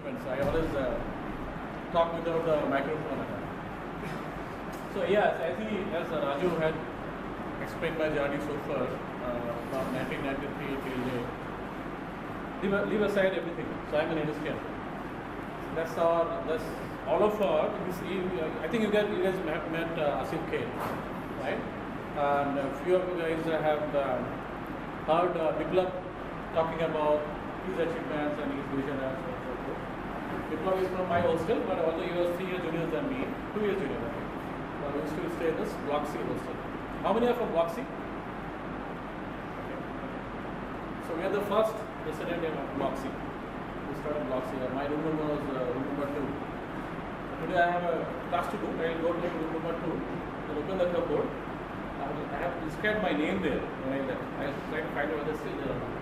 equipment. I always talk without the microphone. So yes, as Raju had explained my journey so far, from 1993 till leave aside everything. So I'm an industrial. That's all of our. I think you guys have met Asif K, right? And a few of you guys have heard Biplab talking about his achievements and his vision and so on and so forth. Biplab is from my hostel, but although he was 3 years junior than me, 2 years junior than me. So we used to stay in this Block C hostel. How many are from Block C? Okay. So we are the first resident in Block C. We started Block C. My room number was room number 2. Today I have a task to do. I will go to room number 2 and open the cupboard. I have inscribed my name there when I left. I will try to find out whether it's still there or not.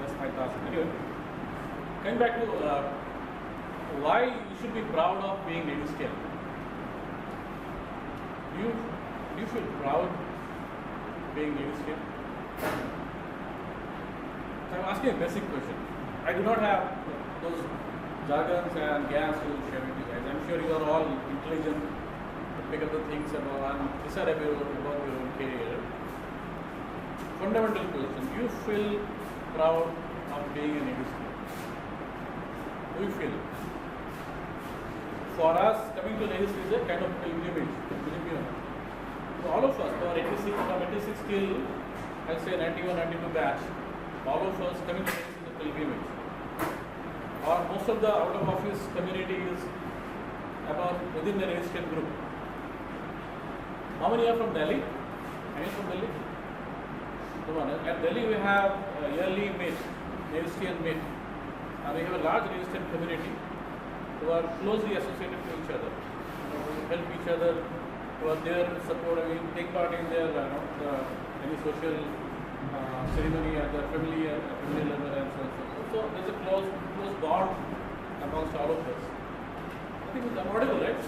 That's my task. Anyway, coming back to why you should be proud of being native scale. Do you feel proud being native scale? So I'm asking a basic question. I do not have those jargons and gas to share with you guys. I'm sure you are all intelligent to pick up the things about and decide about your own career. Fundamental question. Do you feel proud of being a native scale? Do you feel? For us, coming to NERIST is a kind of pilgrimage. So all of us, from 86 till I'll say 91, 92 batch, all of us coming to NERIST is a pilgrimage. Or most of the out of office community is about within the NERIST group. How many are from Delhi? Any from Delhi? At Delhi we have a yearly meet, NERISTian meet. And we have a large NERISTian community who are closely associated to each other, who help each other, who are there to support, take part in their any social ceremony at the family level and so on. So there's a close bond amongst all of us. I think it's affordable, right?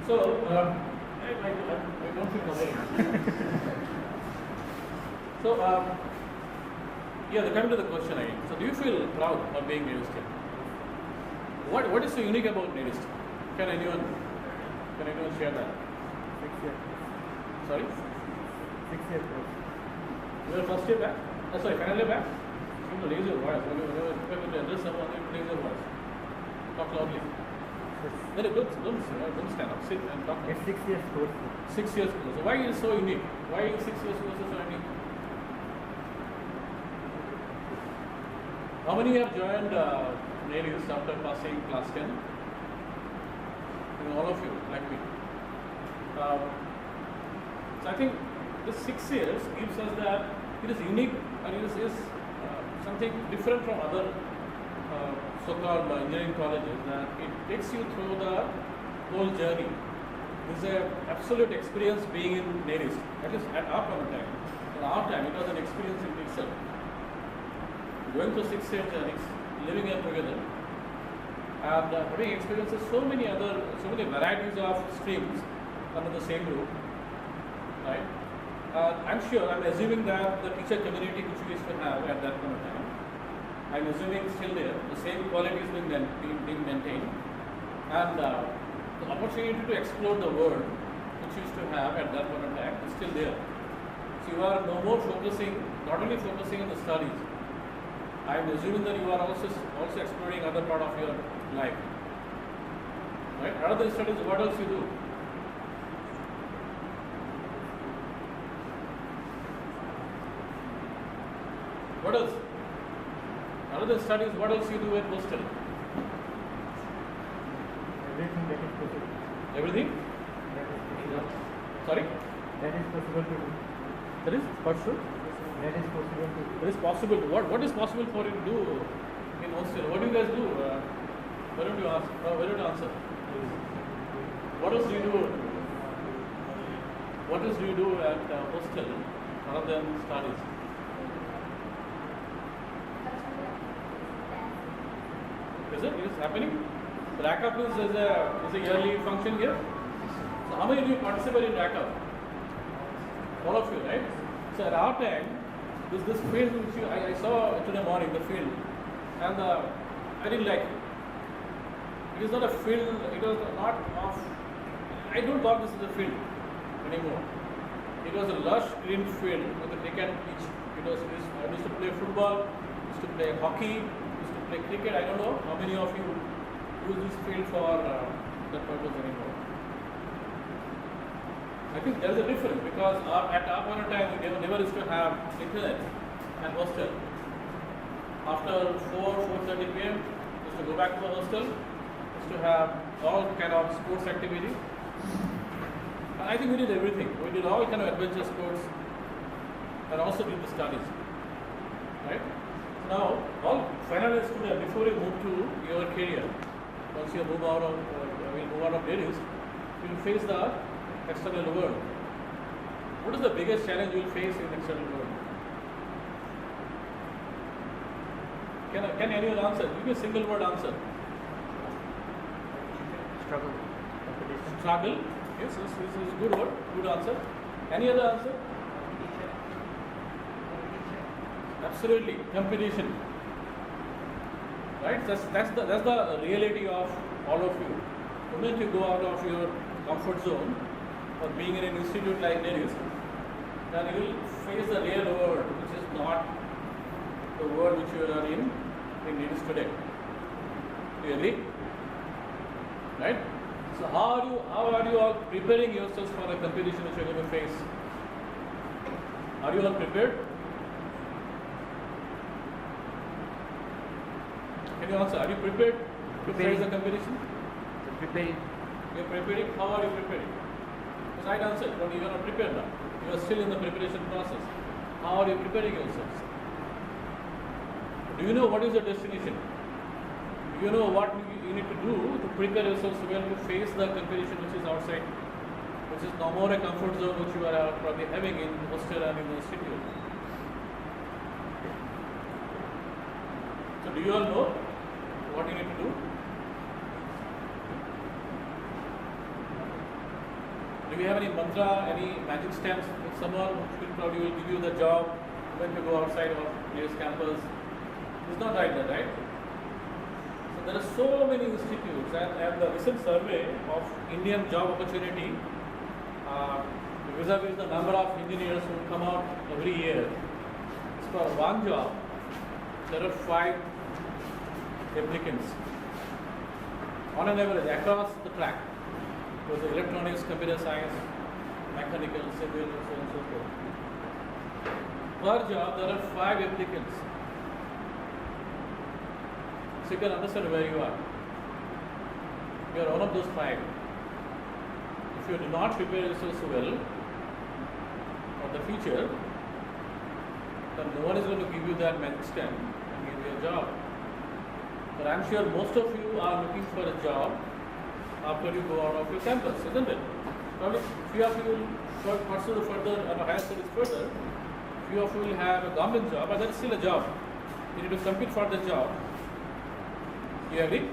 So I don't feel comfortable. So coming to the question again. So do you feel proud of being NERIST? What is so unique about NERIST? Can anyone share that? 6 years. Sorry? 6 years. You are first year back? Final year back? You know, raise your voice. Whenever you address someone, you raise your voice. Talk loudly. Very good. Don't stand up. Sit and talk. It's 6 years course. 6 years course. So why is it so unique? Why is 6 years course so unique? How many have joined NERIST after passing class 10? All of you, like me. So I think this 6 years gives us that it is unique and it is something different from other so-called engineering colleges, that it takes you through the whole journey. This is an absolute experience being in NERIST. That is at our point of time. In our time, it was an experience in itself. Going through 6 years journeys, living here together, and having experiences so many varieties of streams under the same roof, right? I'm assuming that the teacher community which we used to have at that point of time, I'm assuming still there, the same quality is being maintained, and the opportunity to explore the world which you used to have at that point of time is still there. So you are no more not only focusing on the studies, I'm assuming that you are also exploring other part of your life. Right? Other than studies, what else you do? What else? Other than studies, what else you do at hostel? Everything that is possible. Everything? That is possible. Sorry? That is possible to do. That is possible? That is possible to do. That is possible to what is possible for you to do in hostel? What do you guys do? Why don't you answer? What else do you do? What else do you do at hostel other than studies? Is it happening? Rack-up is a yearly function here. So how many of you participate in Rack-up? All of you, right? So at our time, This field which I saw today morning, the field, and I didn't like it. It is not a field, it was not of, I don't call this as a field anymore. It was a lush green field with a cricket pitch. I used to play football, used to play hockey, used to play cricket. I don't know how many of you use this field for that purpose anymore. I think there is a difference because at our point of time we never used to have internet and hostel. After 4:30 p.m. used to go back to the hostel, used to have all kind of sports activity. And I think we did everything. We did all kind of adventure sports and also did the studies. Right? Now, all final year students, before you move to your career, once you move out of NERIST, you will face the external world. What is the biggest challenge you will face in the external world? Can anyone answer? Give me a single word answer. Struggle. Competition. Struggle. Yes, this is a good word. Good answer. Any other answer? Absolutely, competition. Right? That's the reality of all of you. The moment you go out of your comfort zone or being in an institute like NERIST, then you will face the real world, which is not the world which you are in NERIST today. Do you agree? Right? So how are you all preparing yourselves for the competition which you are going to face? Are you all prepared? Can you answer? Are you prepared to face the competition? Preparing. You are preparing. How are you preparing? Because I answered, but you are not prepared now. You are still in the preparation process. How are you preparing yourselves? Do you know what is the destination? Do you know what you need to do to prepare yourselves well to face the competition which is outside, which is no more a comfort zone which you are probably having in the hostel and in the institute? So do you all know what you need to do? Do you have any mantra, any magic stamps with someone who will probably give you the job when you go outside of NERIST campus? It's not like that, right? So there are so many institutes, and the recent survey of Indian job opportunity, vis-a-vis the number of engineers who come out every year, for one job, there are 5 applicants on an average across the track. It was electronics, computer science, mechanical, civil, and so on and so forth. Per job, there are 5 applicants. So you can understand where you are. You are one of those 5. If you do not prepare yourselves well for the future, then no one is going to give you that magic stamp and give you a job. But I'm sure most of you are looking for a job after you go out of your campus, isn't it? Probably few of you will pursue further and higher studies further. Few of you will have a government job, but that's still a job. You need to compete for the job. You agree?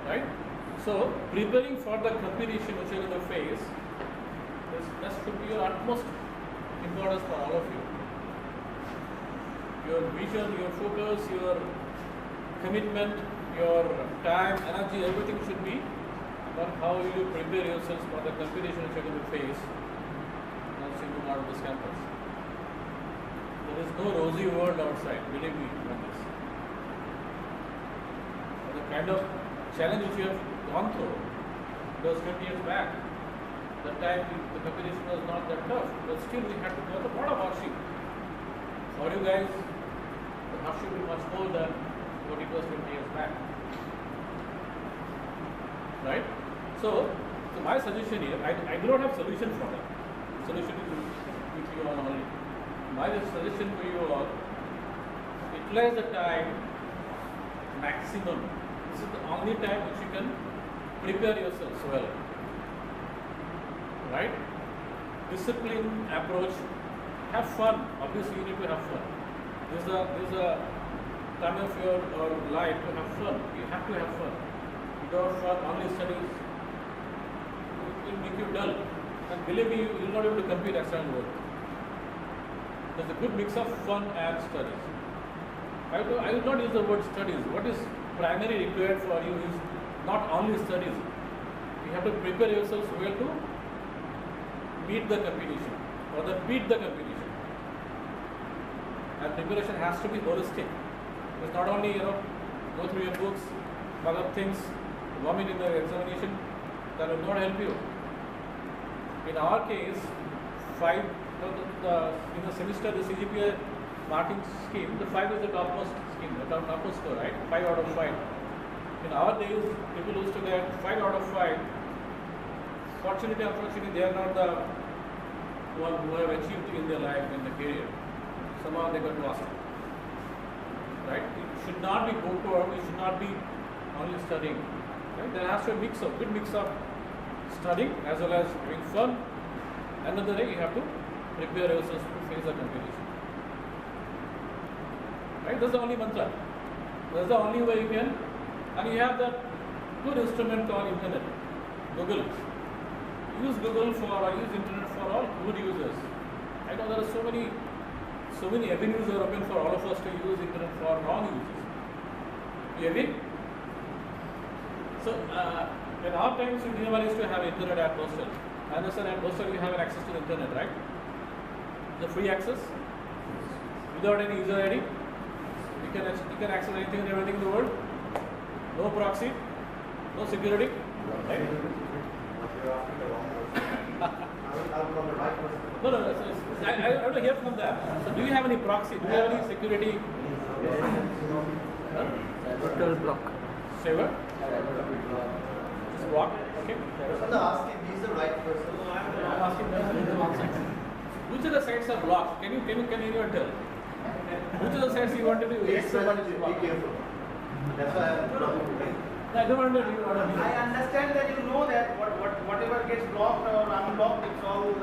Right? So, preparing for the competition which you are going to face, that should be your utmost importance for all of you. Your vision, your focus, your commitment, your time, energy, everything should be on how will you prepare yourselves for the competition which you are going to face once you move out of this campus. There is no rosy world outside, believe me on this. The kind of challenge which you have gone through, those 20 years back, that time the competition was not that tough, but still we had to go through a lot of hardship. For you guys, the hardship is much more than what it was 20 years back. Right? So my suggestion here, I do not have solution for that. Solution is with you all only. My suggestion for you all, utilize the time maximum. This is the only time which you can prepare yourselves well. Right? Discipline, approach, have fun. Obviously you need to have fun. There's a time of your life to have fun. You have to have fun. Without fun, only studies will make you dull. And believe me, you will not be able to compete external world. there's a good mix of fun and studies. I will not use the word studies. What is primarily required for you is not only studies. You have to prepare yourselves well to meet the competition or beat the competition. And preparation has to be holistic. It's not only go through your books, mug up things, vomit in the examination. That will not help you. In our case, in the semester, the CGPA marking scheme, the 5 is the topmost scheme, the topmost score, right? 5 out of 5. In our days, people used to get 5 out of 5. Fortunately, unfortunately, they are not the one who have achieved in their life, in their career. Somehow they got lost. Right? It should not be bookwork, it should not be only studying. Right? There has to be a good mix of studying as well as having fun. End of the day, you have to prepare yourselves to face the competition. Right? That's the only mantra. That's the only way you can. And you have that good instrument called internet, Google. Use Google or use internet for all good users. I know there are so many avenues are open for all of us to use internet for wrong users. You agree? So, in our times, we never used to have internet at hostel. I understand at hostel you have an access to the internet, right? The free access without any user ID. You can access anything and everything in the world. No proxy, no security. Right? No. I want to hear from them. So, do you have any proxy? Do you have any security? Total block. Saver? Just block. Okay. Ask him, he's the right person. I'm asking them. Which of the sites are blocked? Can anyone tell? Which of the sites you want to do? Be careful. That's why I'm blocking. I don't want to do I understand that you know that whatever gets blocked or unblocked, it's all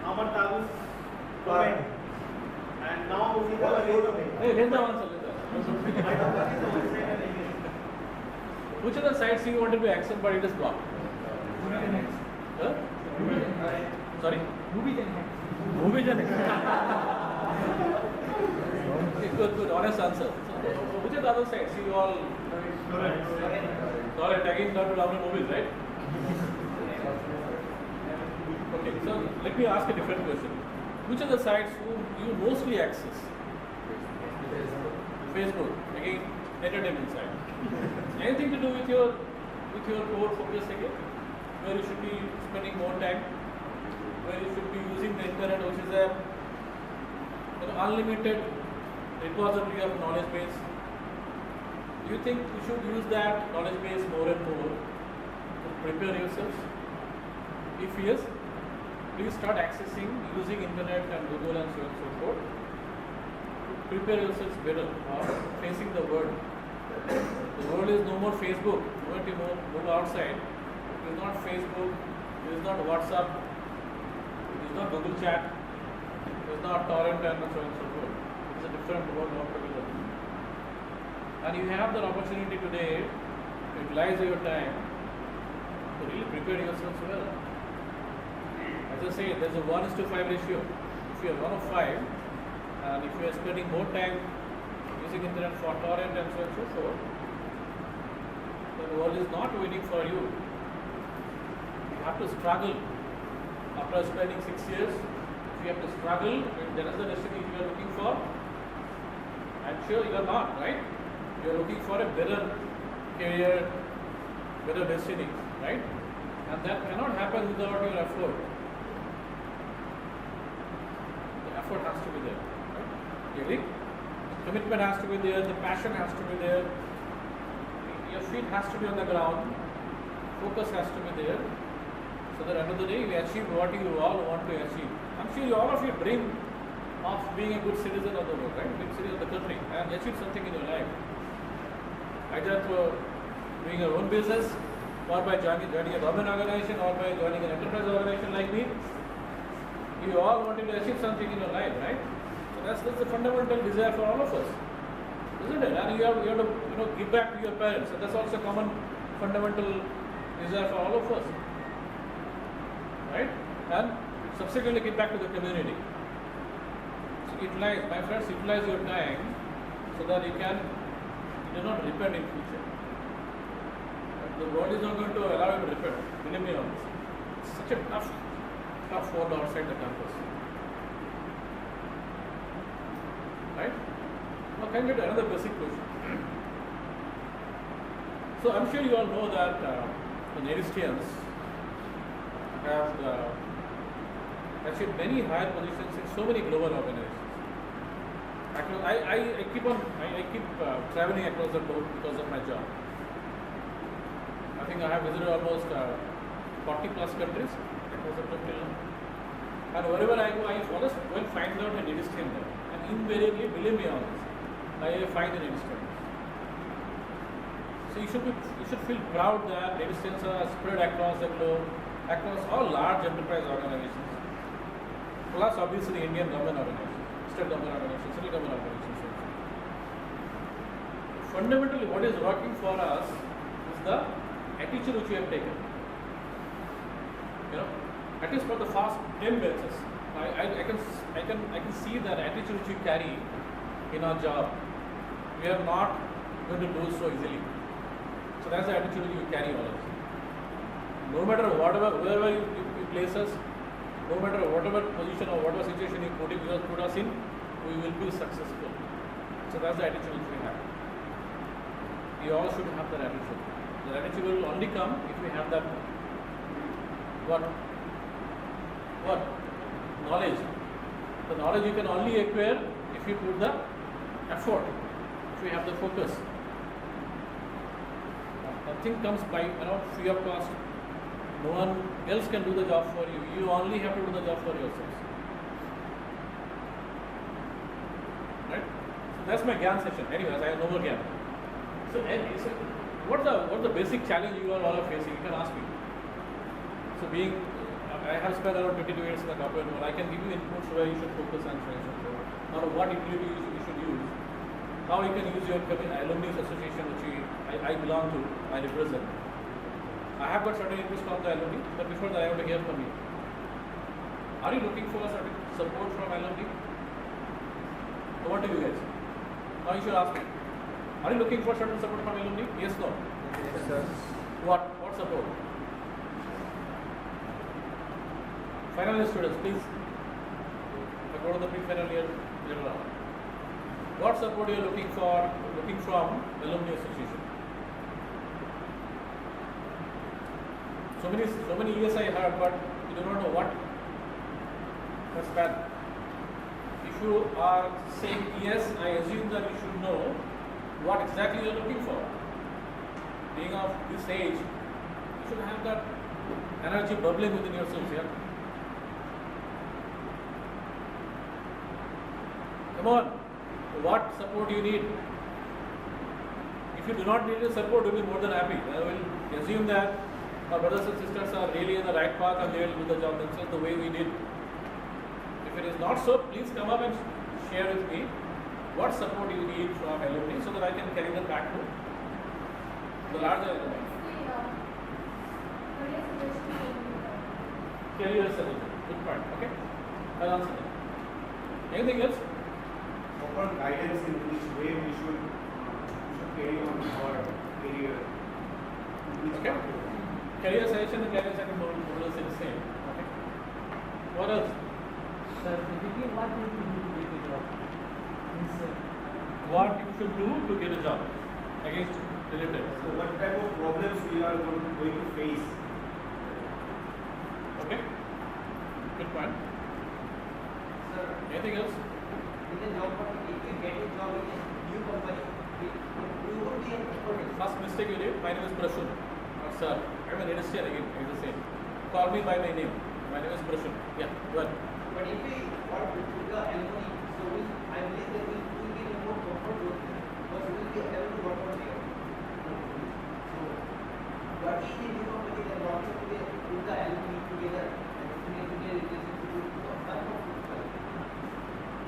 Amar Tabu's domain. And now we have Hey, here's the answer. Which of the sites you want to be accessed but it is blocked? Huh? Sorry? Movie Good, honest answer. So, which are the other sites you all tagging down to download movies, right? Okay, so let me ask a different question. Which are the sites you mostly access? Facebook, again, entertainment site. Anything to do with your core focus again, where you should be spending more time, where you should be using the internet, which is a unlimited repository of knowledge base. Do you think you should use that knowledge base more and more to prepare yourselves? If yes, please start accessing using internet and Google and so on and so forth to prepare yourselves better or facing the world. The world is no more Facebook. When you move outside, it is not Facebook, it is not WhatsApp, it is not Google Chat, it is not torrent and so on and so forth. It is a different world altogether. And you have the opportunity today to utilize your time to really prepare yourselves well. As I say, there is a 1:5 ratio. If you are 1 of 5, and if you are spending more time using internet for torrent and so on and so forth, the world is not waiting for you. You have to struggle. After spending 6 years, if you have to struggle, that is the destiny you are looking for. I'm sure you are not, right? You are looking for a better career, better destiny, right? And that cannot happen without your effort. The effort has to be there, right? You agree? Commitment has to be there, the passion has to be there, your feet has to be on the ground, focus has to be there, so that at the end of the day you achieve what you all want to achieve. I'm sure all of you dream of being a good citizen of the world, right? Good citizen of the country and achieve something in your life. Either through doing your own business or by joining a government organization or by joining an enterprise organization like me. You all wanted to achieve something in your life, right? So that's the fundamental desire for all of us, isn't it? And you have to give back to your parents. So that's also a common fundamental desire for all of us, right? And subsequently give back to the community. utilize, my friends, utilize your time so that you do not repent in future. The world is not going to allow you to repent. Believe me on this. It's such a tough world outside the campus. Right? Now can we get another basic question? So I'm sure you all know that the NERISTians have achieved many higher positions in so many global organizations. I keep traveling across the globe because of my job. I think I have visited almost 40 plus countries across the globe till now. And wherever I go, I always will find out a NERISTian there. And invariably, believe me on this, I find an NERISTian. So you should feel proud that NERISTians are spread across the globe, across all large enterprise organizations, plus obviously Indian government organizations, state government organizations, central government organizations. Fundamentally, what is working for us is the attitude which we have taken. You know, at least for the first 10 batches, I can see that attitude which we carry in our job. We are not going to lose so easily. So that's the attitude which we carry always. No matter wherever you place us, no matter whatever position or whatever situation you put us in, we will be successful. So that's the attitude which we have. We all should have that attitude. The attitude will only come if we have that what? Knowledge. The knowledge you can only acquire if you put the effort, if you have the focus. Nothing comes by free of cost. No one else can do the job for you. You only have to do the job for yourselves. Right? So that's my GAN session. Anyways, I have no more GAN. So what's the basic challenge you all are facing? You can ask me. So I have spent around 22 years in the corporate world. I can give you inputs where you should focus on, or what utility you should use. How you can use your alumni association, which I belong to, I represent. I have got certain inputs from the alumni, but before that I want to hear from you. Are you looking for certain support from alumni? Over to you guys. Now you should ask me. Are you looking for certain support from alumni? Yes, no? Yes, sir. What support? Final year students, please. Go to the pre-final year round. What support you are looking from alumni association? So many years I heard, but you do not know what. That's bad. If you are saying yes, I assume that you should know what exactly you are looking for. Being of this age, you should have that energy bubbling within yourselves here. Come on, what support you need? If you do not need the support, you will be more than happy. I will assume that our brothers and sisters are really in the right path and they will do the job themselves the way we did. If it is not so, please come up and share with me what support you need from alumni so that I can carry them back to the larger career solution. Good point. Okay, I'll answer that. Anything else? Proper guidance in which way we should carry on our career. Okay. Career selection and career second more or less the same. Okay. What else? Sir, typically what do you do to get a job? What you should do to get a job against relatives. So what type of problems we are going to face? Okay. Good point. Sir, Anything else? in a job market, if you get a job in a new company, you would be an expert. First mistake you did. My name is Prasun. Sir, I'm an NERIST again. It's the same. Call me by my name. My name is Prasun. Yeah. Go ahead. But if we work with the alumni, so I believe that we will be in a more comfort zone because we will be able to work on there. So, what is the new company that works with the alumni together and create a relationship with the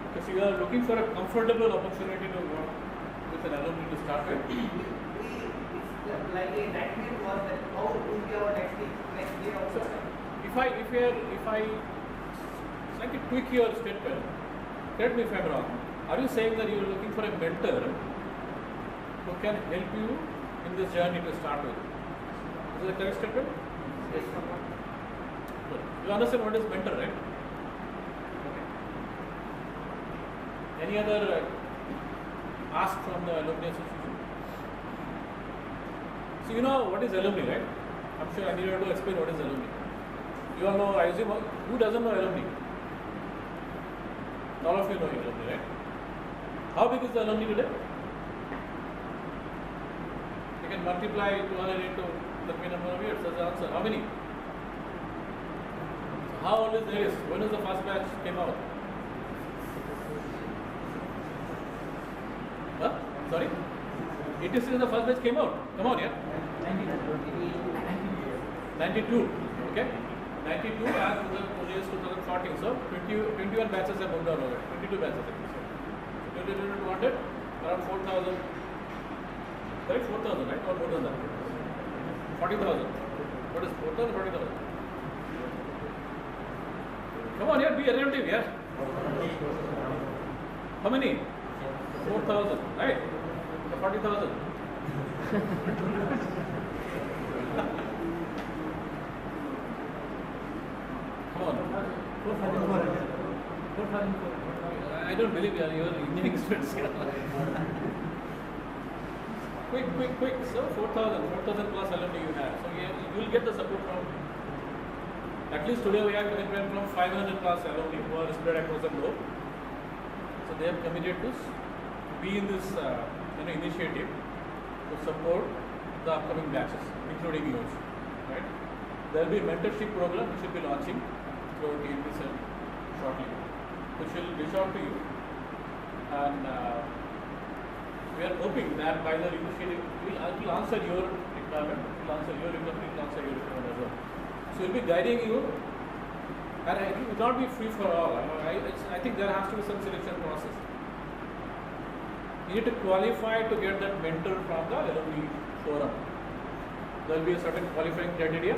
Okay, so you are looking for a comfortable opportunity to work with an alumni to start with. It's like a nightmare to us that how will be our next year also. If I it's like a quick your statement. correct me if I'm wrong, are you saying that you're looking for a mentor who can help you in this journey to start with? Is that a correct statement? Yes. Good. You understand what is mentor, right? Okay. Any other ask from the alumni association? So you know what is alumni, right? I'm sure I need to explain what is alumni. You all know, I assume, who doesn't know alumni? All of you know alumni, right? How big is the alumni today? You can multiply 200 into the number of years. That's the answer. How many? So how old is NERIST? When was the first batch came out? Huh? Sorry? 86 is the first batch came out. Come on, yeah? 92. Okay? 92 as the years 2014. So 21 batches have moved on over. 22 batches have moved on. 2200, around 4,000. Correct? 4,000, right? Or more than that? 40,000. What is 4,000? 40,000. Come on, yeah, be relative, yeah. How many? 4,000, right? 40,000. Come on. 4,400. I don't believe you are engineering students. Quick. So 4,000 plus alumni you have. So you will get the support from, at least today we have commitment from 500 plus alumni who are spread across the globe. So they have committed to be in this initiative to support the upcoming batches, including yours. Right? There will be a mentorship program which will be launching through TNPC shortly, which will reach out to you, and we are hoping that by the initiative we will answer your requirement, will answer your requirement as well. So we'll be guiding you, and it will not be free for all. I think there has to be some selection process. You need to qualify to get that mentor from the alumni forum. There will be a certain qualifying criteria.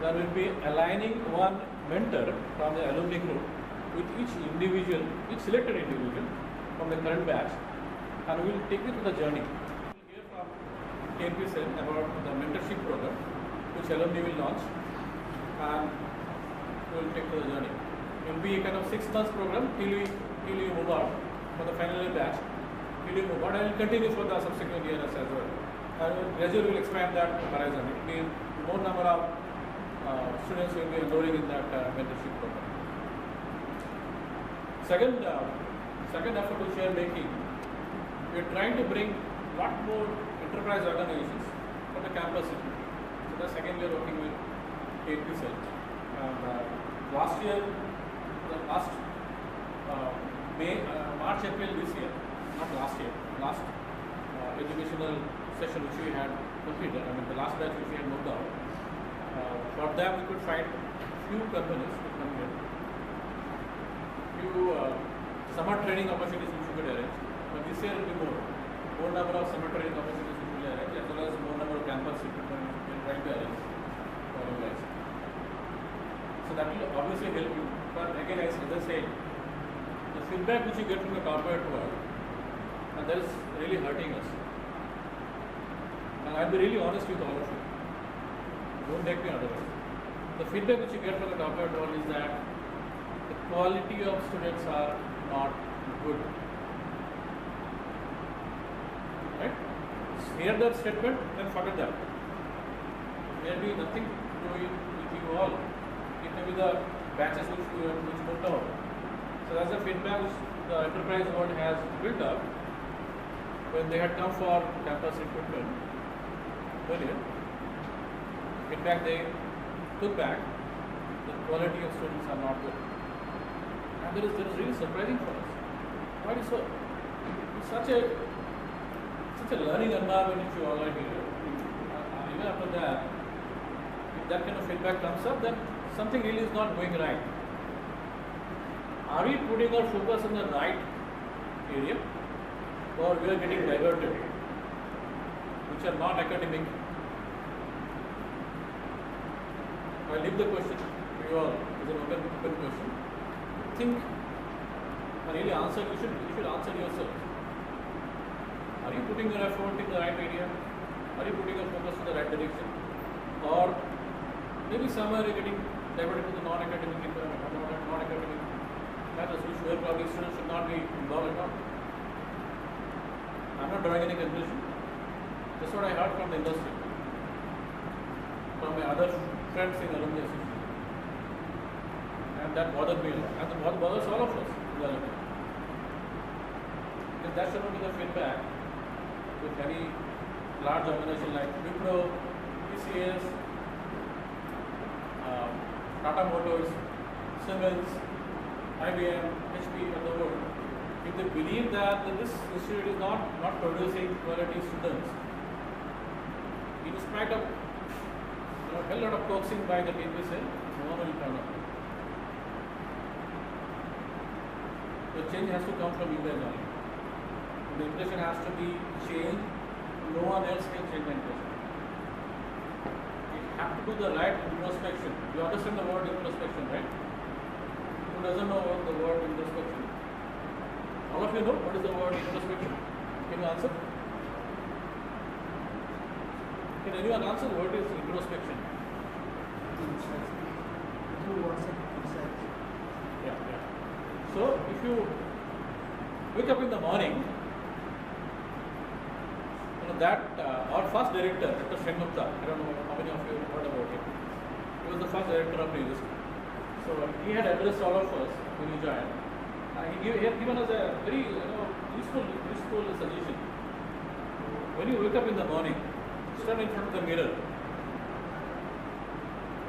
There will be aligning one mentor from the alumni group with each selected individual from the current batch, and we will take you to the journey. We will hear from KNPC about the mentorship program which alumni will launch, and we will take to the journey. It will be a kind of 6 months program till you move out for the final year batch. Till you move out, and will continue for the subsequent years as well. And gradually we will expand that horizon. It will be more number of students will be enrolling in that mentorship program. Second effort which we are making, we are trying to bring a lot more enterprise organizations from the campus. So that's again we are working with KNPC. And last March, April this year, not last year, last educational session which we had completed, the last batch which we had moved out. For them, we could find few companies to come here, few summer training opportunities which we could arrange. But this year will be more number of summer training opportunities which we will arrange, as well as more number of campus recruitment we will try to arrange for you guys. So that will obviously help you. But again, as I said, the feedback which you get from the corporate world, and that is really hurting us. And I'll be really honest with all of you. Don't take me otherwise. The feedback which you get from the corporate world is that the quality of students are not good. Right? Hear that statement, then forget that. There will be nothing to do with you all. It may be the batches which moved out. So that's the feedback which the enterprise world has built up when they had come for campus recruitment earlier. Feedback they took back, the quality of students are not good. And that is really surprising for us. Why is so? It's such a learning environment which you all are here. Even after that, if that kind of feedback comes up, then something really is not going right. Are we putting our focus in the right area, or we are getting diverted, which are not academic? I leave the question to you all as an open question. Think really answer, you should answer yourself. Are you putting your effort in the right area? Are you putting your focus in the right direction? Or maybe somewhere you're getting diverted to the non-academic matters, which where probably students should not be involved at all. I'm not drawing any conclusion. That's what I heard from the industry, from my other friends in alumni association. And that bothered me a lot. And that bothers all of us in the alumni. Because that should not be the feedback with any large organization like Wipro, TCS, Tata Motors, Siemens, IBM, HP, and the world. If they believe that this institute is not producing quality students, in spite of a hell lot of coaxing by the TPSL, no one will turn up. The change has to come from you guys only. The impression has to be changed. No one else can change the impression. You have to do the right introspection. You understand the word introspection, right? Who doesn't know what the word introspection? All of you know what is the word introspection? Can you answer? Can anyone answer what is introspection? Yeah. So if you wake up in the morning, that our first director, Dr. Sengupta, I don't know how many of you heard about him. He was the first director of the university. So he had addressed all of us when he joined. He had given us a very useful suggestion. When you wake up in the morning, stand in front of the mirror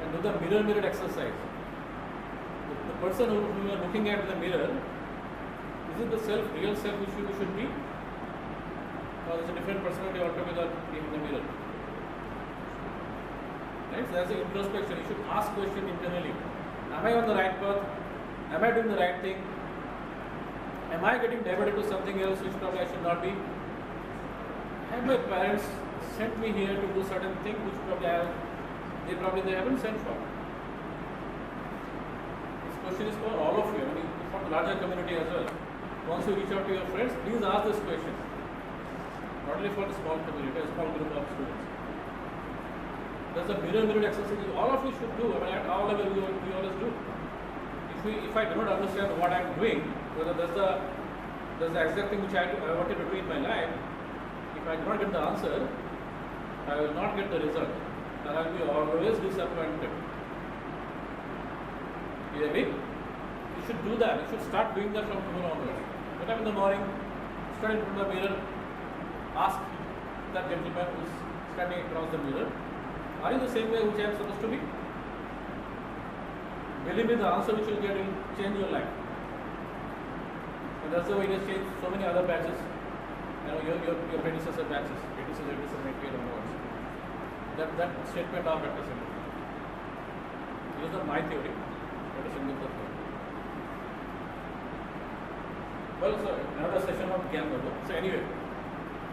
and do the mirror exercise. The person who you are looking at in the mirror, is it the real self which you should be? Or there's a different personality altogether in the mirror. Right? So that's the introspection. You should ask questions internally. Am I on the right path? Am I doing the right thing? Am I getting diverted to something else which probably I should not be? Have my parents sent me here to do certain things which probably they haven't sent for? This question is for all of you, for the larger community as well. Once you reach out to your friends, please ask this question. Not only for the small community, a small group of students. There's a mirror exercise all of you should do. At our level we always do. If I do not understand what I'm doing, whether that's the exact thing which I wanted to do in my life, if I do not get the answer, I will not get the result. And I will be always disappointed. You agree? You should do that. You should start doing that from tomorrow onwards. Get up in the morning, stand in front of the mirror, ask that gentleman who is standing across the mirror, are you the same way which I am supposed to be? Believe me, the answer which you will get will change your life. And that's the way it has changed so many other batches. Your predecessor batches, 86, 88 onwards. That statement of Dr. Sengupta. This is not my theory, Dr. Sengupta's theory. Well, so another session of Gyan Babu. So anyway,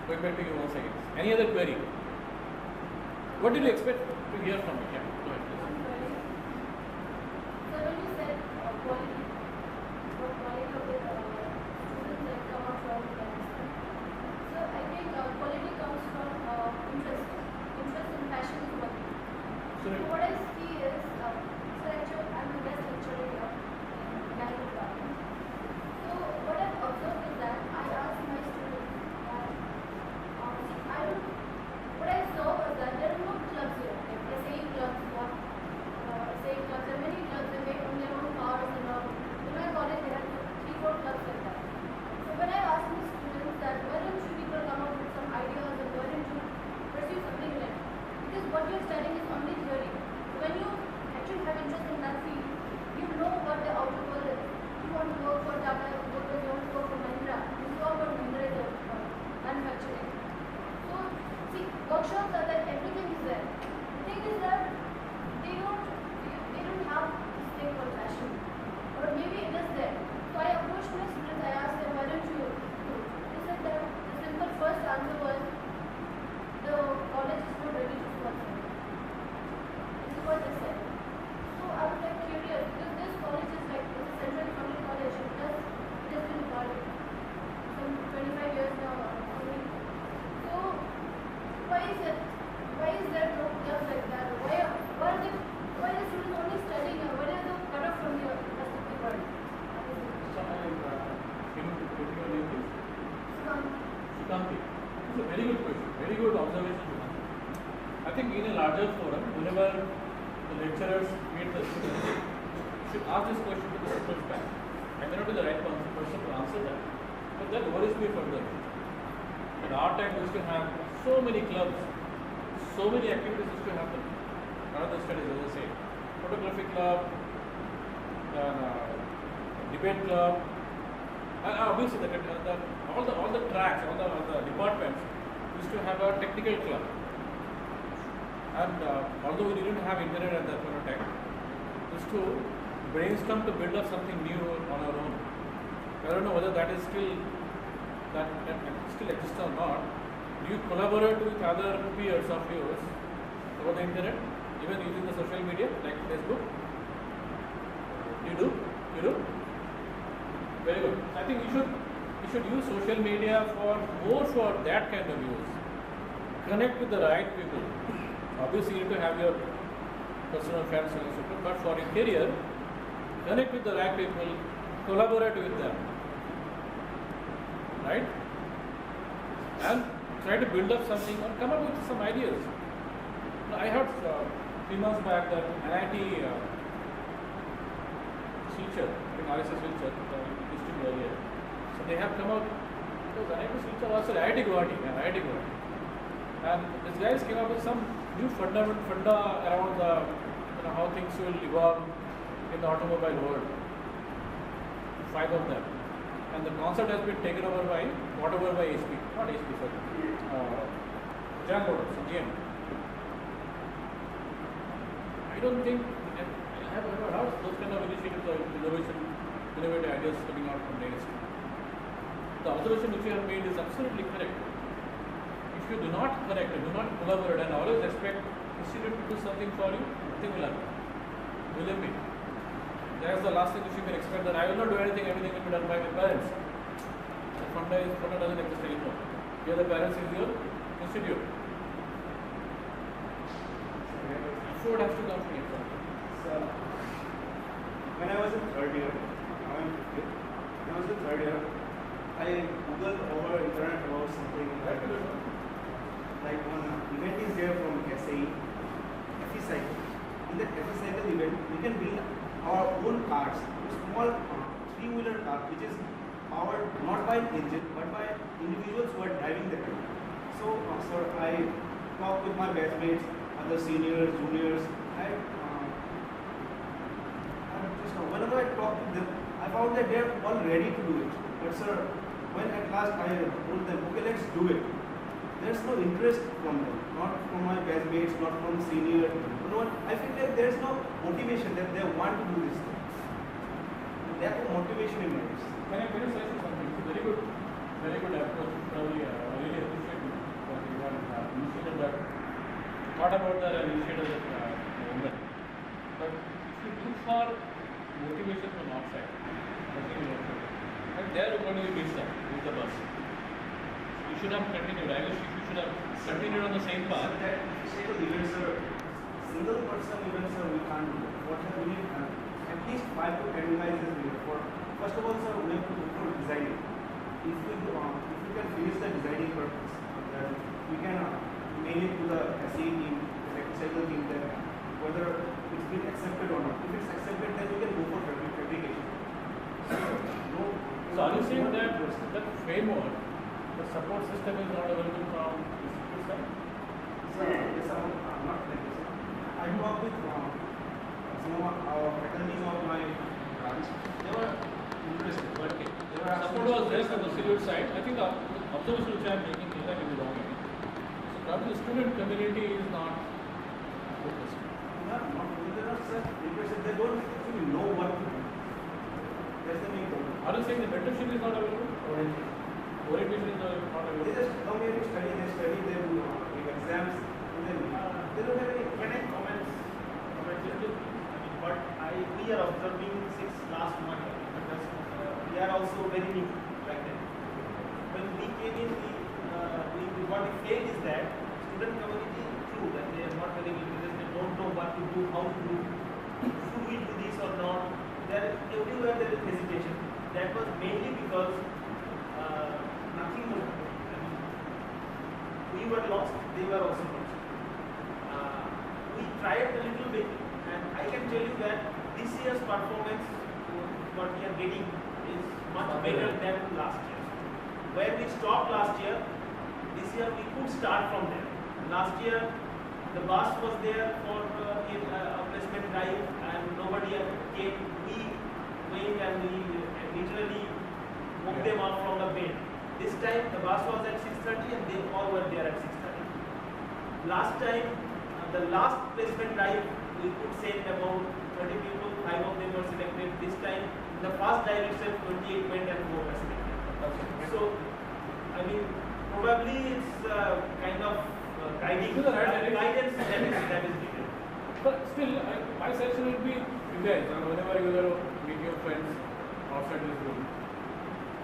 going back to you once again. Any other query? What did you expect to hear from me? Yeah, go ahead, please. So when you said quality, what quality of the students that come out from the university. So I think quality comes from interest and passion in working. So what I see is, so actually I'm the best lecturer here in mechanical department. So what I've observed is that I ask my students that, what I saw was that there are no clubs here, like SAE clubs, SAE clubs, there are many clubs, they make on their own cars and all. In my college they had 3-4 clubs like that. So when I asked my students that why don't you people come up with some ideas and why don't you pursue something in it? Because what you're studying is only theory. When you actually have interest in that field, you know what the outer world is. You want to work for Tata, you want to work for Mahindra. This is all what Mahindra is manufacturing. So see, workshops are that everything is there. The thing is that they don't have this thing called passion. Or maybe it is there. So I approached my students, I asked them, why don't you do? They said that the simple first answer was, the college is not ready to sponsor. This is what they said. So I was like curious, because this college is like, it's a central economic college, it has been think in a larger forum, whenever the lecturers meet the students, you should ask this question to the students back. I may not be the right person to answer that, but that worries me further. In our time, we used to have so many clubs, so many activities used to happen. Another studies, as I say, photography club, debate club, and obviously all the tracks, all the departments used to have a technical club. And although we didn't have internet at that point of time, we used to brainstorm to build up something new on our own. I don't know whether that is still exists or not. Do you collaborate with other peers of yours over the internet, even using the social media like Facebook? You do? You do? Very good. I think you should use social media for that kind of use. Connect with the right people. Obviously, you need to have your personal friends and so forth, but for interior, connect with the right people, collaborate with them, right? And try to build up something or come up with some ideas. I heard 3 months back that NIT Silchar, I think RSS Silchar, it used to be earlier. So they have come out, because NIT Silchar also IIT Guwahati. And these guys came up with some new funda around how things will evolve in the automobile world. 5 of them. And the concept has been taken over by HP, not HP, sorry. General Motors, GM. I don't think I have ever heard those kind of initiatives or innovative ideas coming out from NERIST. The observation which you have made is absolutely correct. If you do not connect, do not collaborate, and always expect institute to do something for you, nothing will happen. Believe me. That's the last thing which you can expect, that I will not do anything, everything will be done by my parents. The funda doesn't exist anymore. Here the parents is your institute. Effort has to come from you. So, when I was in third year, now I'm 50th, when I was in third year, I googled over internet about something like one event is there from SAE, FE cycle. In that FE cycle event, we can build our own cars, small 3-wheeler car, which is powered not by an engine but by individuals who are driving the car. So, sir, I talked with my batchmates, other seniors, juniors, and just whenever I talk to them, I found that they are all ready to do it. But sir, when at last I told them, okay, let's do it, there's no interest from them, not from my batchmates, not from seniors. You know what? I feel like there's no motivation that they want to do this thing. They have no motivation in it. Can I say something? It's a very good approach. Probably, I really appreciate it for the one initiative that thought about that and initiative that movement. But if you look for motivation from outside, nothing will happen. And there you're going to miss the bus. You should have continued. I wish you should have continued on the same path. That single events, sir, single person events, sir, we can't do. What we need at least 5 to 10 guys is needed. First of all, sir, we have to look for designing. If we can finish the designing purpose, then we can mail it to the SE team, the technical team, then whether it's been accepted or not. If it's accepted, then we can go for fabrication. So are you saying that framework, the support system is not available from institute side? Sir, yes, not like this. I work with some of our faculties of my branch. They were interested, but they were Support was there from the institute side. I think the observation which I am making is that it is wrong. So probably the student community is not focused. They're not such interested. They don't actually know what to do. That's the main problem. Are you saying the mentorship is not available? Orientation is not available? They just come here to study, they give exams, and then they don't have any. Can I comment little? But we are observing since last month because we are also very new like that. When we came in, what we felt is that student community is true that they are not very interested, they don't know what to do, how to do, should we do this or not. Everywhere there is hesitation. That was mainly because nothing was happening. We were lost, they were also lost. tried a little bit, and I can tell you that this year's performance, what we are getting, is much better than last year. Where we stopped last year, this year we could start from there. Last year, the bus was there for a placement drive, and nobody came. We went and we literally woke them up from the bed. This time the bus was at 6:30 and they all were there at 6:30. Last time, the last placement drive, we could send about 30 people, 5 of them were selected. This time, the first drive itself, 28 went and 4 were selected. So, I mean, probably it's kind of guiding, guidance that is needed. But still, my suggestion would be, you guys, whenever you are meet your friends outside this room,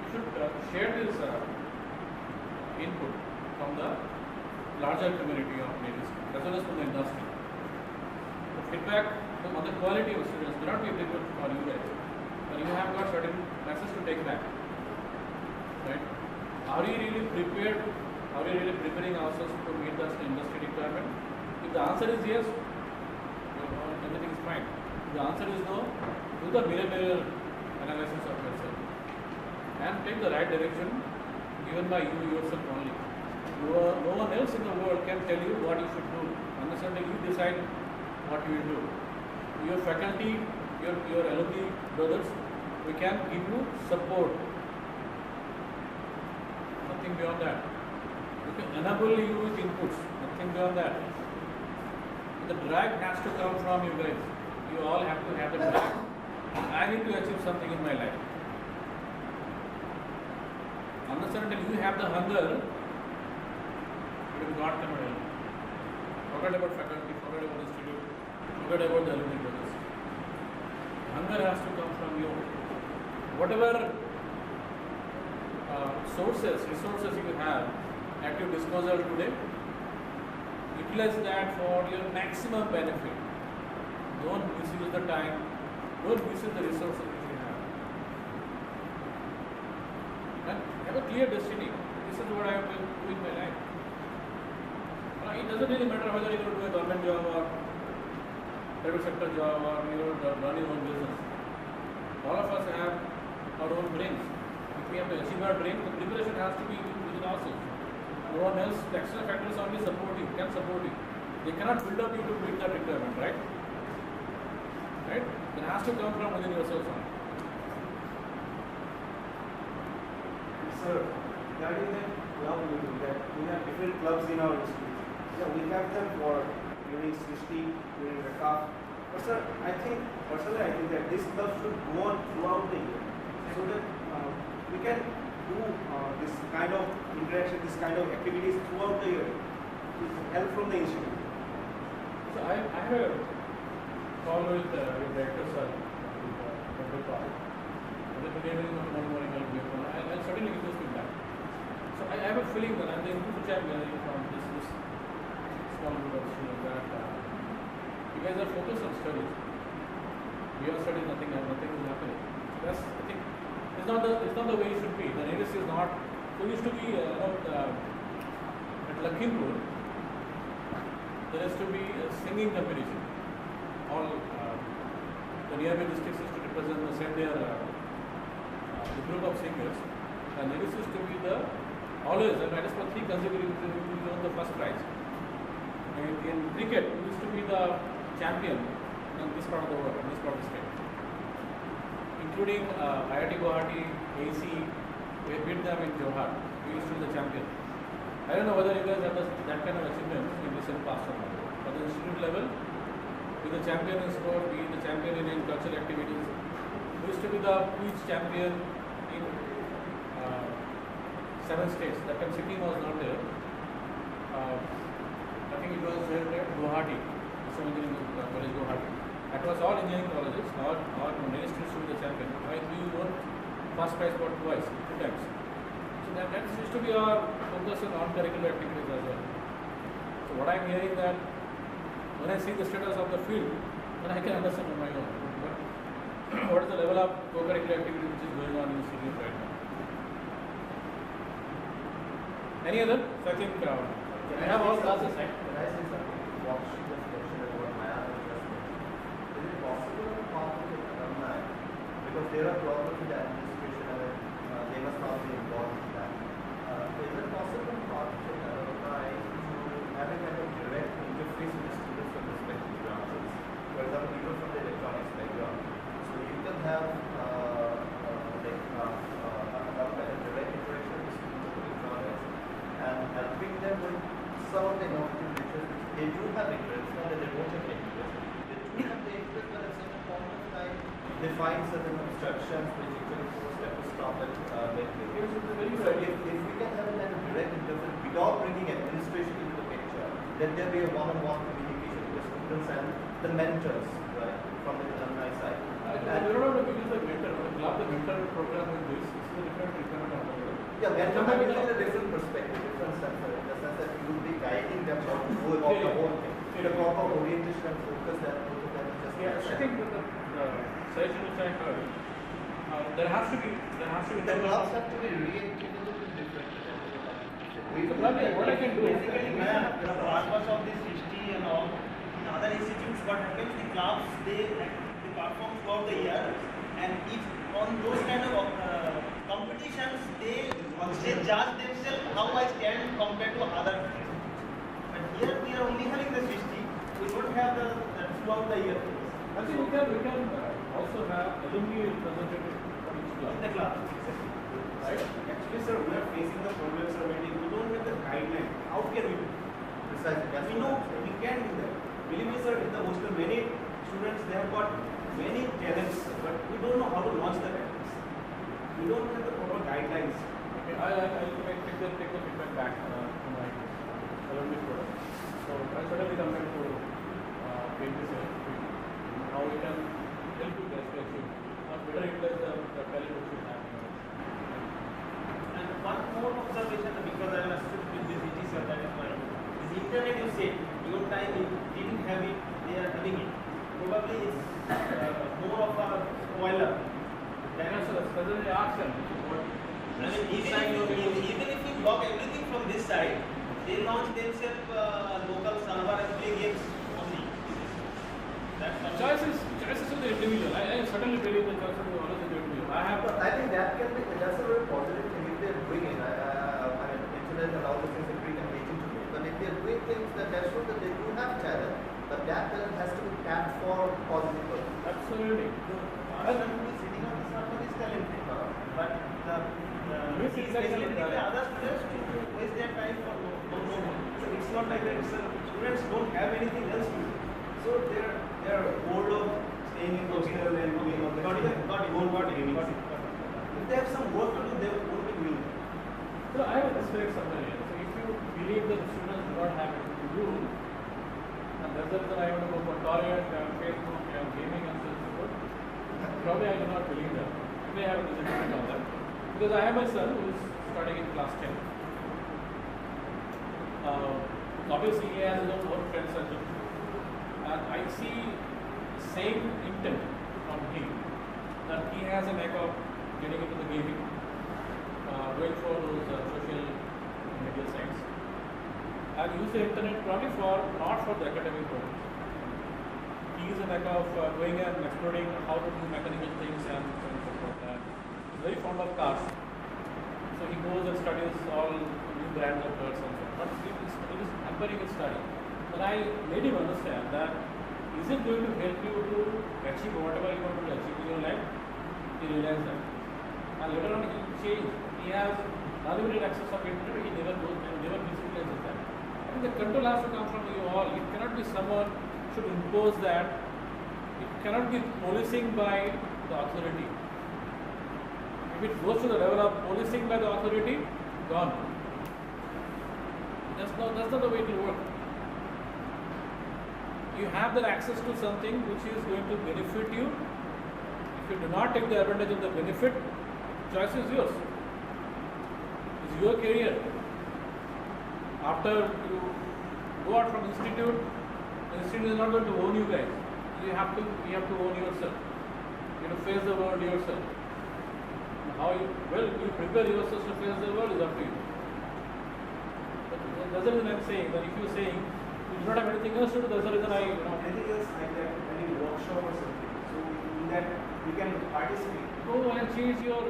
you should share this input from the larger community of NERIST as well as from the industry. The feedback on the quality of students may not be applicable for you guys, but you have got certain messages to take back. Right? Are we really prepared? Are we really preparing ourselves to meet the industry requirement? If the answer is yes, everything is fine. If the answer is no, do the mirror analysis of yourself and take the right direction given by you yourself only. No one else in the world can tell you what you should do. Understanding, you decide what you will do. Your faculty, your alumni brothers, we can give you support. Nothing beyond that. We can enable you with inputs. Nothing beyond that. The drag has to come from you guys. You all have to have the drag. I need to achieve something in my life. Understand that you have the hunger, it will not come at all. Forget about faculty, forget about institute, forget about the alumni brothers. Hunger has to come from you. Whatever resources you have at your disposal today, utilize that for your maximum benefit. Don't misuse the time, don't misuse the resources which you have. And have a clear destiny. This is what I am going to do in my life. It doesn't really matter whether you are going to do a government job or private sector job or you are running your own business. All of us have our own brains. If we have to achieve our brain, the preparation has to be within ourselves. No one else, the external factors only support you, can support you. They cannot build up you to meet that requirement, right? Right? It has to come from within yourself only. Sir, regarding that club meeting, that we have different clubs in our institute. Yeah, we have them for during Srishti, during the cup. But sir, personally I think that this club should go on throughout the year, so that we can do this kind of interaction, this kind of activities throughout the year with help from the institute. So I have a call with your director, sir, with the I'll certainly give this feedback. So I have a feeling that I'm the input which I'm gathering from this small group of students that you guys are focused on studies. We are studying nothing is happening. So that's, I think, it's not the way it should be. The NERIST is not. So it used to be at Lakhimpur. There is to be a singing competition. All the nearby districts used to represent the send their the group of singers. And NERIST used to be the always, and that is for 3 consecutive years we won the first prize. And in cricket, we used to be the champion in this part of the world, in this part of the state. Including IIT Guwahati, AC, we beat them in Johar. We used to be the champion. I don't know whether you guys have that kind of achievements in recent past or not. At the institute level, be the champion in sport, be the champion in cultural activities. We used to be the quiz champion in 7 states. That time Sikkim was not there. I think it was there at Guwahati, so engineering college Guwahati. That was all engineering colleges. Our NERIST used to be the champion. We won first prize for 2 times. So that used to be our focus on non-curricular activities as well. So what I'm hearing that when I see the status of the field, then I can understand on my own. But what is the level of co-curricular activity which is going on in the institute right now? Any other? So I think I have all classes, right? Can I say something? What she just mentioned about Maya there are problems with the administration and they must not be involved in that. Is it possible to partnership with alumni to have a kind of direct interface with the students from respective branches? For example, people from the electronics background. So you can have a direct interaction with students of electronics and helping them with some of the innovative features which they do have interest, not that they don't have interest. They do have the interest, but at certain point of time, they find certain obstructions which actually force them to stop at So if we can have a kind of direct interface without bringing administration into the picture, then there be a one-on-one communication with the students and the mentors, right, from the alumni side. We don't have to use the mentor. The mentor program with this is a different requirement of the Yeah, mentor is a different perspective, different sense, in the sense that you will be guiding them how to go about the whole thing. The proper orientation and focus that both of them just I think with the session which I heard, there has to be the clubs have to be re-integrated in different what I can do. Basically, the purpose of this history and all, in other institutes, what happens, the clubs, they perform throughout the year, and if on those kind of competitions, they judge themselves how I stand compared to other things. But here we are only having this history, we don't have the throughout the year. I think we can also have alumni representative from each club. In the club. Right? Actually, sir, we are facing the problem, sir, when we don't have the guideline. How can we do? Precisely, that's We what know I'm saying. we can do that. Believe me, sir, in the hostel, many students, they have got many talents, sir, but we don't know how to launch the talents. We don't have the proper guidelines. Okay, I'll take the feedback back to my alumni product. So I certainly come back to make this how we can help you guys to achieve better utilize the talent which we have. And one more observation, because I am a student with this, it is that is my this internet you said, your time you didn't have it, they are having it. Probably it's more of a spoiler. Then also suddenly ask them what I mean, even if you block everything from this side, they launch themselves local server and play games only. That's not choices of the individual. I certainly believe the choice of the always individual. I think that's a very positive thing if they're doing it. I mean, internet and all those things are great and amazing to do. But if they're doing things that shows that they do have talent, but that talent has to be tapped for positive purpose. Absolutely. person who is sitting on the server is talented, but the other students to waste their time for no. So it's not like that. Students don't have anything else to do. So they're bored of staying in hostel and doing all that. Got it. If they have some work to do, they won't be doing it. So I have a respect somewhere here. So if you believe that students do not have anything to do, and that's the reason I want to go for Torrent, Facebook, gaming and so forth, probably I do not believe that. You may have a disagreement on that. Because I have a son who is studying in class 10. Obviously he has his own work friends as well. And I see same intent from him that he has a knack of getting into the gaming, going for those social media sites, and use the internet probably not for the academic purpose. He is a knack of going and exploring how to do mechanical things and so forth. He's very fond of cars, so he goes and studies all new brands of cars and so on. But it is hampering his study. But I made him understand that is it going to help you to achieve whatever you want to achieve in your life? He realized that. And later on he changed. He has unlimited access of internet, he never disciplines that. I think the control has to come from you all. It cannot be someone should impose that. It cannot be policing by the authority. If it goes to the level of policing by the authority, gone. That's not the way it will work. You have that access to something which is going to benefit you. If you do not take the advantage of the benefit, choice is yours. It's your career. After you go out from institute, the institute is not going to own you guys. You have to own yourself. You have to face the world yourself. How you prepare yourself to face the world is up to you. But that's the reason I'm saying that if you're saying you do not have anything else to do, that's the reason Anything else like that, any workshop or something. So you that we can participate. Go and change your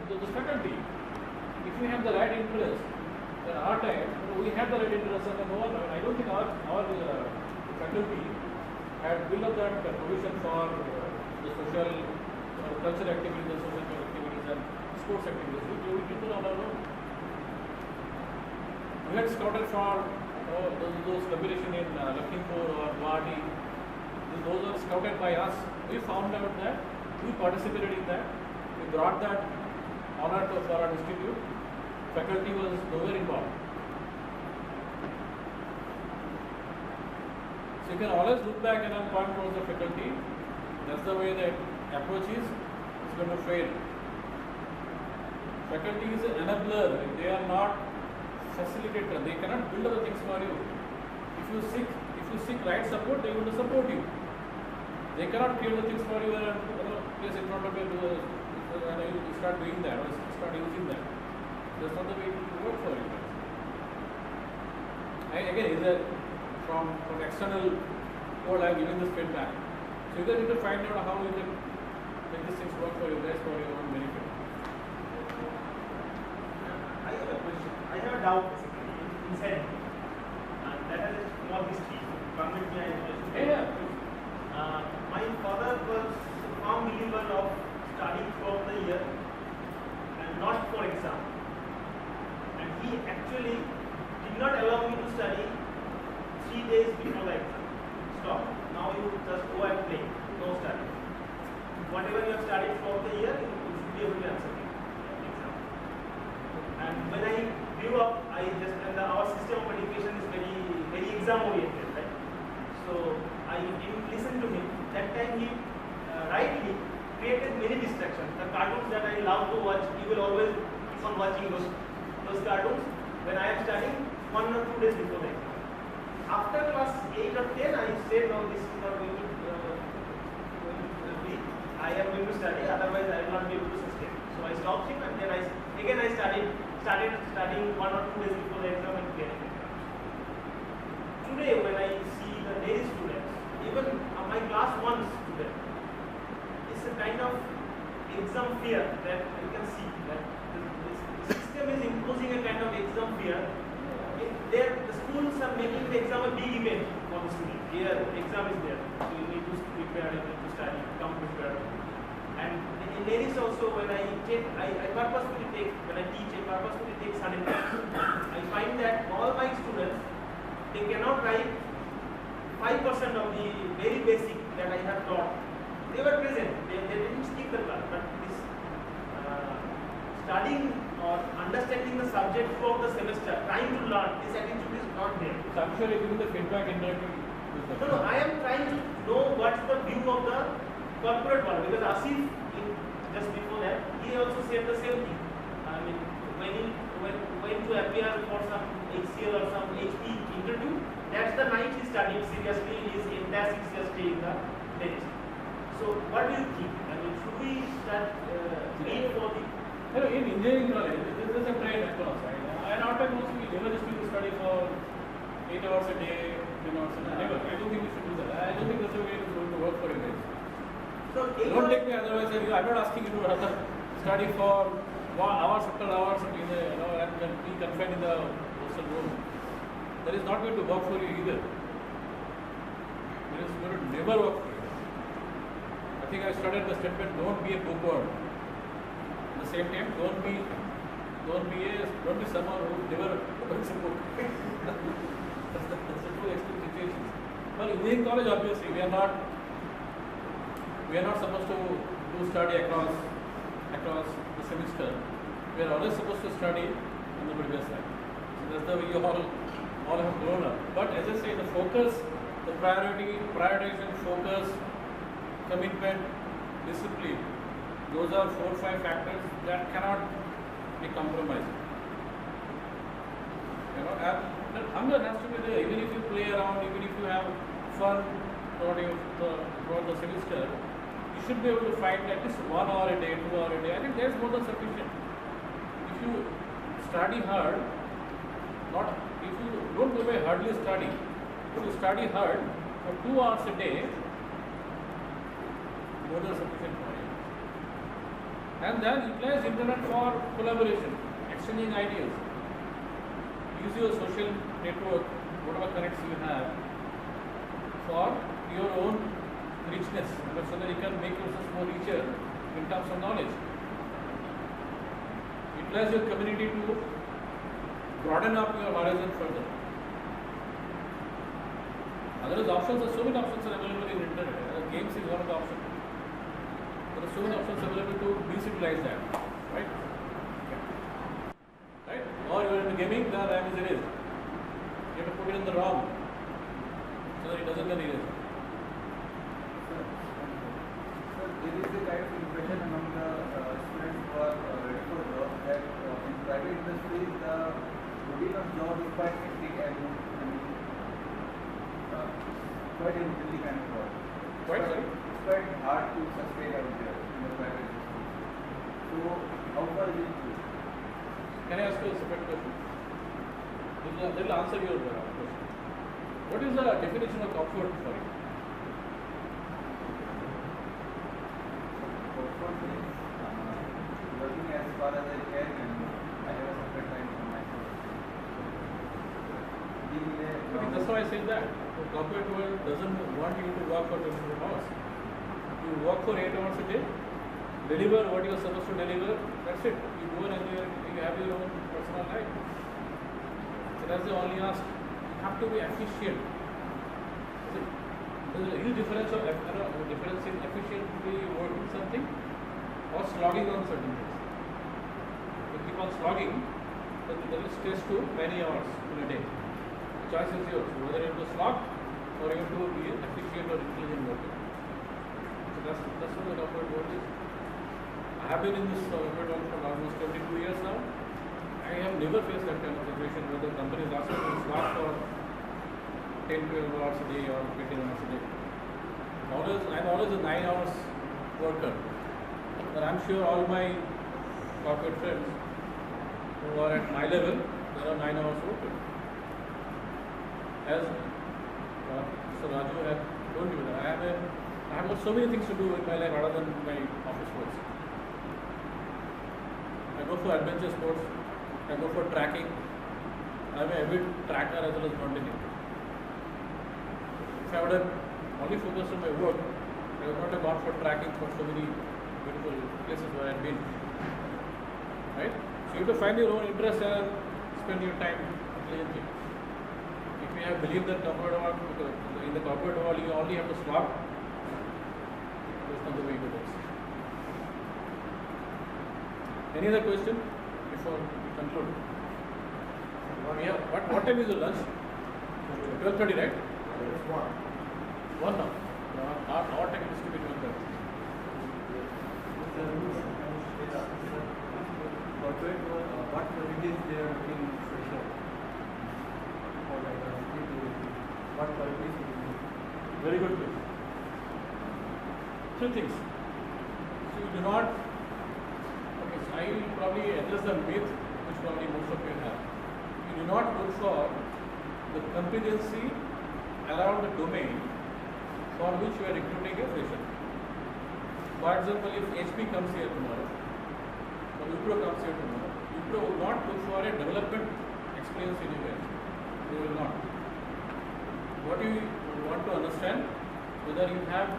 the faculty. If we have the right interest, then our time, we have the right interest, and no one, I don't think our faculty had built up that provision for the social cultural activities, the social activities and sports activities. We did it on our own. We had scouted for those competition in Lakhimpur or Guwahati. Those were scouted by us. We found out that we participated in that. We brought that honor for our institute. Faculty was nowhere involved. So you can always look back and point towards the faculty. That's the way the approach is. It's going to fail. Faculty is an enabler. They are not facilitator. They cannot build other things for you. If you seek right support, they will support you. They cannot create the things for you and place in front of you and you start doing that or start using that. That's not the way it will work for you. Again, from external world, I am giving this feedback. So you guys need to find out how you can make these things work for you guys for your own benefit. I have a question. I have a doubt basically inside me, and that has a small history. Permit me, my father was a firm believer of studying throughout the year and not for exam. And he actually did not allow me to study 3 days before the exam. Stop. Now you just go and play. No study. Whatever you have studied throughout the year, you should be able to answer the exam. And when I grew up, our system of education is very exam oriented, right? So I didn't listen to him. That time he rightly created many distractions. The cartoons that I love to watch, he will always keep on watching those cartoons when I am studying 1 or 2 days before the exam. After class 8 or 10, I said, no, this is not going to be. I am going to study, otherwise I will not be able to sustain. So I stopped him, and then I started studying 1 or 2 days before the exam and clearing it. Today, when I see the NERIST students, even my class 1 student, it's a kind of exam fear that you can see that the system is imposing a kind of exam fear. The schools are making the exam a big event for the student. Here, exam is there, so you need to prepare, you need to study, come prepared. And in NERIST also, when I teach, I purposefully take certain times. I find that all my students, they cannot write 5% of the very basic that I have taught. They were present, they didn't skip the class, but this studying or understanding the subject throughout the semester, trying to learn, this attitude is not there. So I'm sure you give the feedback indirectly. No, I am trying to know what's the view of the corporate world, because Asif, just before that, he also said the same thing. I mean, when he went to appear for some HCL or some HP interview, that's the night he studied seriously his entire 6 years stay in the NERIST. So, what do you think? I mean, should we start aim for the... In engineering college, this is a trend across, right? And our time also, we never just need to study for 8 hours a day, 10 hours a day. Never. I don't think we should do that. I don't think that's the way it's going to work for you guys. So, don't take me otherwise. I'm not asking you to rather study for hours after hours and be confined in the hostel room. That is not going to work for you either. It is going to never work for you. I think I started the statement, don't be a bookworm. At the same time, don't be someone who never opens a book. that's the two extreme situations. Well, in engineering college, obviously, we are not supposed to do study across the semester. We are always supposed to study on the previous side. So that's the way you all have grown up. But as I say, the focus, the prioritization, focus, commitment, discipline, those are 4 or 5 factors that cannot be compromised. And hunger has to be there. Even if you play around, even if you have fun throughout the semester, you should be able to find at least 1 hour a day, 2 hours a day. I think that's more than sufficient. If you study hard, if you don't go by hardly study, if you study hard for 2 hours a day, more than sufficient for him. And then utilize internet for collaboration, exchanging ideas. Use your social network, whatever connects you have, for your own richness, so that you can make yourself more richer in terms of knowledge. Utilize your community to broaden up your horizon further. Otherwise, options are so many options are available in internet. Games is one of the options. There are so many options available to utilize that, right? Right? Or you are in gaming, the RAM is erased. You have to put it in the ROM so that it doesn't get erased. So there is a kind of impression among the students who are ready for job that in private industries the routine of job is quite hectic and quite intensely kind of work. It's quite hard to sustain out there in the private industry. So how far is it true? Can I ask you a separate question? They will answer your question. What is the definition of comfort for you? Comfort means working as far as I can and I have a separate time for myself. That's why I said that. The corporate world doesn't want you to work for 24 hours. You work for 8 hours a day, deliver what you are supposed to deliver, that's it. You go and you have your own personal life. So that's the only ask. You have to be efficient. There's a huge difference in efficiently working something or slogging on certain things. If you keep on slogging, then there is stress to many hours in a day. The choice is yours, whether you have to slog or you have to be efficient or intelligent worker. So that's what the corporate world is. I have been in this corporate world for almost 22 years now. I have never faced that kind of situation where the company is asking me to slog for 10-12 hours a day or 15 hours a day. I'm always a 9 hours worker. But I'm sure all my corporate friends who are at my level, they are 9 hours workers. As Mr. Raju had told you, that I have got so many things to do in my life other than my office works. I go for adventure sports, I go for tracking, I'm an avid tracker as well as mountaineer. If I would have only focused on my work, I would not have gone for tracking for so many beautiful places where I have been. Right? So you have to find your own interest and spend your time intelligently. If you have believed that in the corporate world you only have to slog, that's not the way it works. Any other question before we conclude? What time is your lunch? 12:30, right? It's one. One now. Our time is to be 12:30. Corporate world, what qualities they are looking special for what qualities do you Very good question. Three things. So you do not. Okay, so I will probably address the myth which probably most of you have. You do not look for the competency around the domain for which you are recruiting a fresher. For example, if HP comes here tomorrow, or Wipro comes here tomorrow, Wipro will not look for a development experience anywhere. They will not. What you want to understand, whether you have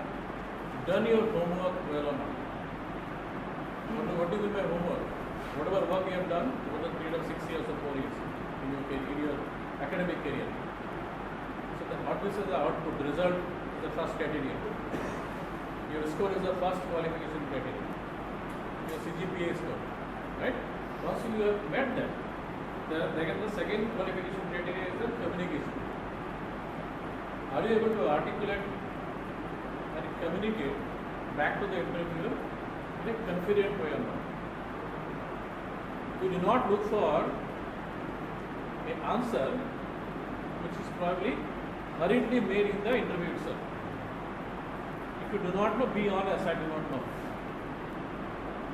done your homework well or not. What do you mean by homework? Whatever work you have done over the period of 6 years or 4 years in your academic career. So what this is the output, the result is the first criteria. Your score is the first qualification criteria. Your CGPA score, right? Once you have met that, the second qualification criteria is the communication. Are you able to articulate and communicate back to the interviewer in a confident way or not? You do not look for an answer which is probably hurriedly made in the interview itself. If you do not know, be honest, I do not know.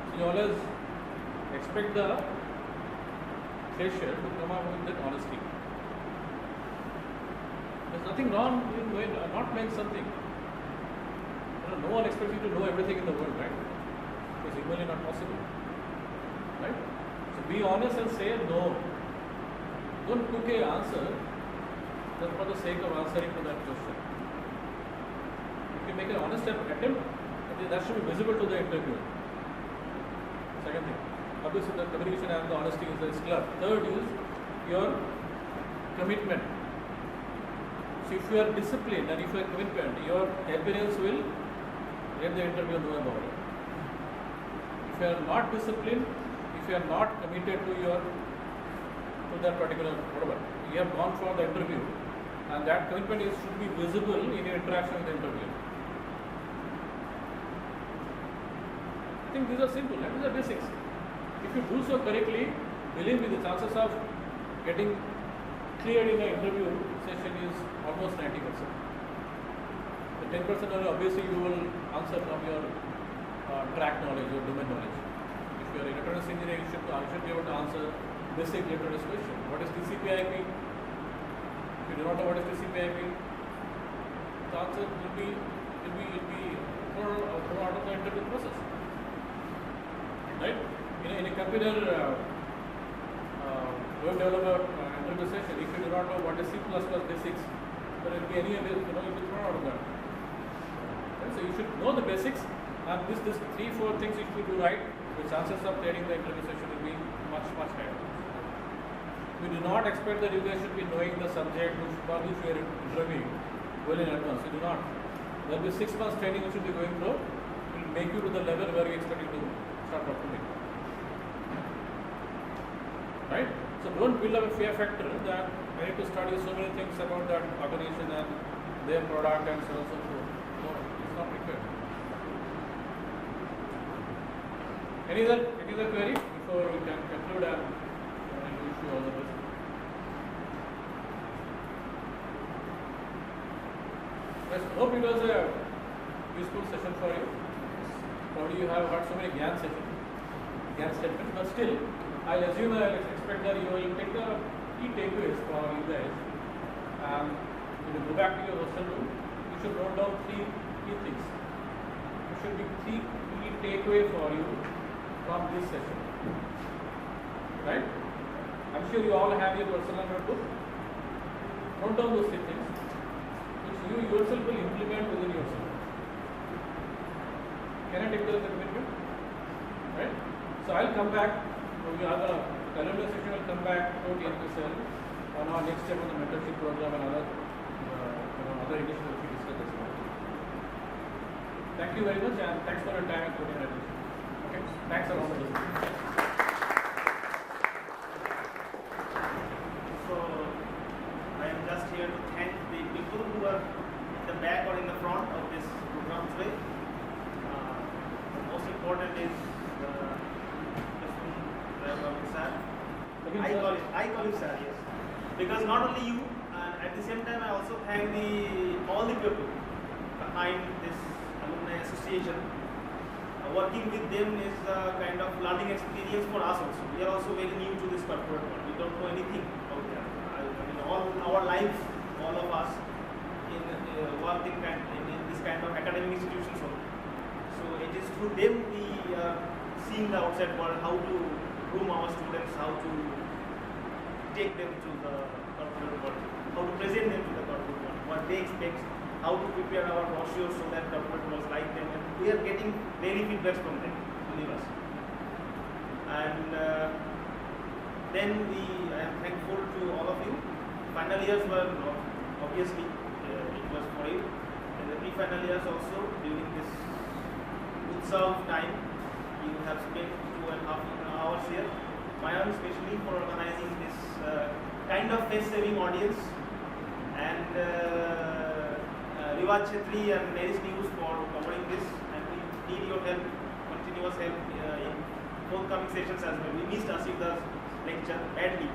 So you always expect the fresher to come up with that honesty. There's nothing wrong in not knowing something. no one expects you to know everything in the world, right? It's equally not possible, right? So be honest and say no. Don't cook a answer just for the sake of answering to that question. If you make an honest attempt, that should be visible to the interviewer. Second thing, obviously the communication and the honesty is clear. Third is your commitment. So if you are disciplined and if you are commitment, your appearance will let the interviewer know about it. If you are not disciplined, if you are not committed to that particular whatever, you have gone for the interview, and that commitment should be visible in your interaction with the interviewer. I think these are simple, and these are basics. If you do so correctly, believe me, the chances of getting cleared in an interview session is almost 90%. The 10% only, obviously you will answer from your track knowledge, your domain knowledge. If you are an electronics engineer, you should be able to answer basic electronics question. What is TCP/IP? If you do not know what is TCP/IP, the answer will be thrown out of the interview process. Right? In a computer web developer interview session, if you do not know what is C++ basics, there will be any other, you'll be thrown out of that. Okay? So you should know the basics, and this 3-4 things if you do right, the chances of clearing the interview session will be much higher. We do not expect that you guys should be knowing the subject for which we are interviewing well in advance. You do not. There will be 6 months training you should be going through. It will make you to the level where we expect you to start performing. Right? So don't build up a fear factor that I need to study so many things about that organization and their product and so on and so forth. No, it's not required. Any other query before we can conclude and wish you all the best. Yes, hope it was a useful session for you. Probably you have heard so many GAN statements, but still, I'll assume I'll expect that you will take the key takeaways for you guys. And when you go back to your hostel room, you should note down 3 key things. There should be 3 key takeaways for you from this session. Right? I'm sure you all have your personal notebook. Note down those 3 things, which you yourself will implement within yourself. Can I take that as a commitment? Right? So I'll come back. We have the alumni section will come back to TNPSL on our next step on the mentorship program and other initiatives we discussed as well. Thank you very much, and thanks for your time and putting attention. Okay, thanks a lot for listening. So I am just here to thank the people who are in the back or in the front of this program today. The most important is Prasun. I call him sir, yes. Because not only you, at the same time I also thank all the people behind this alumni association. Working with them is a kind of learning experience for us also. We are also very new to this corporate world. We don't know anything out there. All our lives, all of us work in this kind of academic institutions only. So it is through them we are seeing the outside world, how to groom our students, how to take them to the corporate world, how to present them to the corporate world, what they expect, how to prepare our brochures so that corporate world like them. And we are getting daily feedbacks from them to leave us. And then I am thankful to all of you. Final years were obviously it was for you. And the pre-final years also during this Utsav time, you have spent 2.5 hours here. Mayan especially for organizing this kind of face-saving audience, and Rivaj Chetri and NERIST News for covering this, and we need your help, continuous help in forthcoming sessions as well. We missed Asif's lecture badly.